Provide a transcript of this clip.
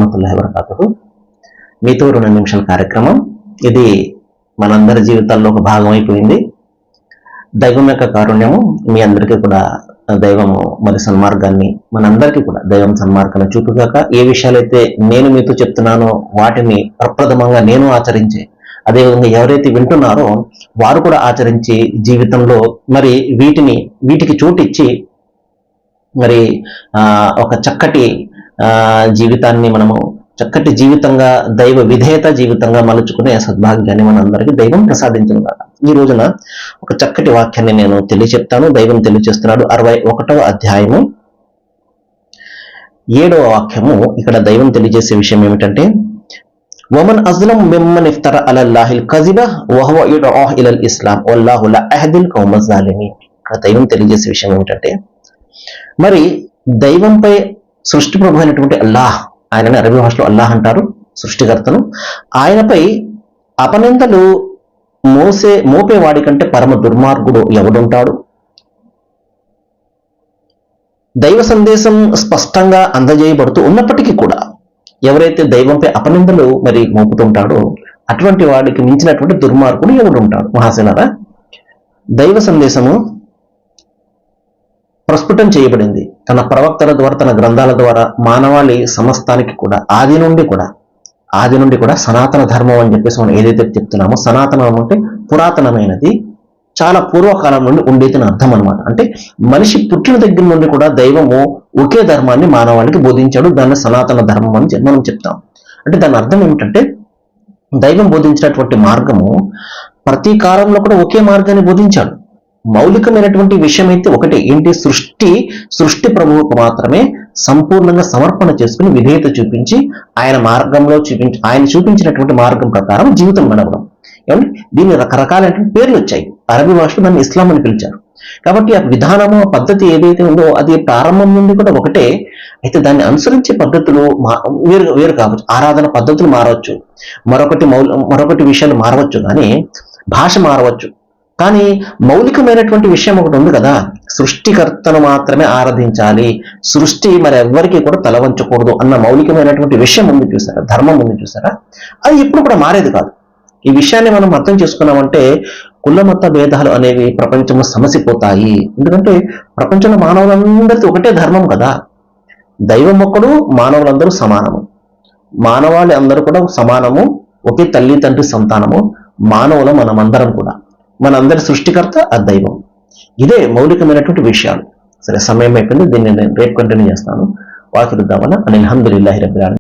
వరహమతుల్లాహి వబరకాతుహు. మీతో 2 నిమిషాల కార్యక్రమం. ఇది మనందరి జీవితాల్లో ఒక భాగం అయిపోయింది. దైవం యొక్క కారుణ్యము మీ అందరికీ కూడా దైవము మరి సన్మార్గాన్ని మనందరికీ కూడా దైవం సన్మార్గాన్ని చూపుగాక. ఏ విషయాలైతే నేను మీతో చెప్తున్నానో వాటిని ప్రప్రథమంగా నేను ఆచరించి, అదేవిధంగా ఎవరైతే వింటున్నారో వారు కూడా ఆచరించి జీవితంలో మరి వీటికి చోటిచ్చి మరి ఒక చక్కటి జీవితాన్ని మనము చక్కటి జీవితంగా దైవ విధేయత జీవితంగా మలుచుకునే సద్భాగ్యాన్ని మనందరికీ దైవం ప్రసాదించను కాక. ఈ రోజున ఒక చక్కటి వాక్యాన్ని నేను తెలియచెప్తాను. దైవం తెలియజేస్తున్నాడు. 61వ అధ్యాయము 7వ వాక్యము. ఇక్కడ దైవం తెలియజేసే విషయం ఏమిటంటే, వమన్ అజ్లం మిమ్మన్ ఇఫ్తర అలల్లాహిల్ కజిబ వహువ యదుఉ ఇలల్ ఇస్లాం వల్లాహు లా యహ్దిల్ కౌమజ్ జాలిమీన్. ఇక్కడ దైవం తెలియజేసే విషయం ఏమిటంటే, మరి దైవంపై సృష్టి ప్రభు అయినటువంటి అల్లాహ్, ఆయనని అరబీ భాషలో అల్లాహ్ అంటారు, సృష్టికర్తను, ఆయనపై అపనిందలు మోపేవాడి కంటే పరమ దుర్మార్గుడు ఎవడుంటాడు? దైవ సందేశం స్పష్టంగా అందజేయబడుతూ ఉన్నప్పటికీ కూడా ఎవరైతే దైవంపై అపనిందలు మరి మోపుతుంటాడో అటువంటి వాడికి మించినటువంటి దుర్మార్గుడు ఎవడుంటాడు? మహాశిలారా, దైవ సందేశము ప్రస్ఫుటం చేయబడింది తన ప్రవక్తల ద్వారా, తన గ్రంథాల ద్వారా మానవాళి సమస్తానికి కూడా ఆది నుండి కూడా సనాతన ధర్మం అని చెప్పేసి మనం ఏదైతే చెప్తున్నామో, సనాతనం అంటే పురాతనమైనది, చాలా పూర్వకాలం నుండి ఉండేది అని అర్థం అనమాట. అంటే మనిషి పుట్టిన దగ్గర నుండి కూడా దైవము ఒకే ధర్మాన్ని మానవాళికి బోధించాడు. దాన్ని సనాతన ధర్మం అని మనం చెప్తాం. అంటే దాని అర్థం ఏమిటంటే, దైవం బోధించినటువంటి మార్గము ప్రతి కాలంలో కూడా ఒకే మార్గాన్ని బోధించాడు. మౌలికమైనటువంటి విషయం అయితే ఒకటి ఏంటి? సృష్టి ప్రభువుకు మాత్రమే సంపూర్ణంగా సమర్పణ చేసుకుని విధేయత చూపించి ఆయన చూపించినటువంటి మార్గం ప్రకారం జీవితం గడపడం. ఏమంటే దీన్ని రకరకాలైన పేర్లు వచ్చాయి. అరబీ భాషలో దాన్ని ఇస్లాం అని పిలిచారు. కాబట్టి ఆ విధానము, ఆ పద్ధతి ఏదైతే ఉందో అది ప్రారంభం నుండి కూడా ఒకటే. అయితే దాన్ని అనుసరించే పద్ధతులు వేరు కావచ్చు, ఆరాధన పద్ధతులు మారవచ్చు, మరొకటి విషయాలు మారవచ్చు, కానీ భాష మారవచ్చు. కానీ మౌలికమైనటువంటి విషయం ఒకటి ఉంది కదా, సృష్టికర్తను మాత్రమే ఆరాధించాలి, సృష్టి మరి ఎవ్వరికి కూడా తల వంచకూడదు అన్న మౌలికమైనటువంటి విషయం ఉంది చూసారా, ధర్మం ఉంది చూసారా, అది ఎప్పుడు కూడా మారేది కాదు. ఈ విషయాన్ని మనం అర్థం చేసుకున్నామంటే కులమత భేదాలు అనేవి ప్రపంచంలో సమసిపోతాయి. ఎందుకంటే ప్రపంచంలో మానవులందరికీ ఒకటే ధర్మం కదా, దైవం ఒక్కడు, మానవులందరూ సమానము, మానవాళి అందరూ కూడా సమానము, ఒకే తల్లి తండ్రి సంతానము, మానవులు మనమందరం కూడా, మనందరి సృష్టికర్త ఆ దైవం. ఇదే మౌలికమైనటువంటి విషయాలు. సరే, సమయం అయిపోయింది. దీన్ని నేను రేపు కంటిన్యూ చేస్తాను. వాకిరుద్దామన అల్హమ్దులిల్లాహి రబ్బిల్ ఆలమీన్.